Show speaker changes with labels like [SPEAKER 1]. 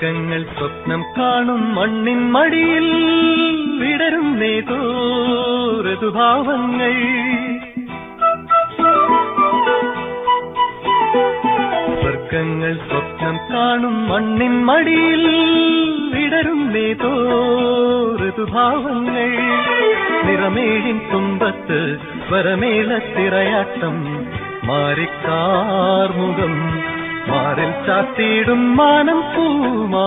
[SPEAKER 1] സ്വർഗങ്ങൾ സ്വപ്നം കാണും മണ്ണിൻ മടിയിൽ വിടരും ഋതുഭാവങ്ങൾ. സ്വർഗങ്ങൾ സ്വപ്നം കാണും മണ്ണിൻ മടിയിൽ വിടരും ഋതുഭാവങ്ങൾ. നിറമേഴിൻ തുമ്പത്ത് സ്വരമേളത്തിറയാട്ടം മാറിക്കാർമുഖം മാറിൽ ചാത്തിയിടും മാനം പൂമാ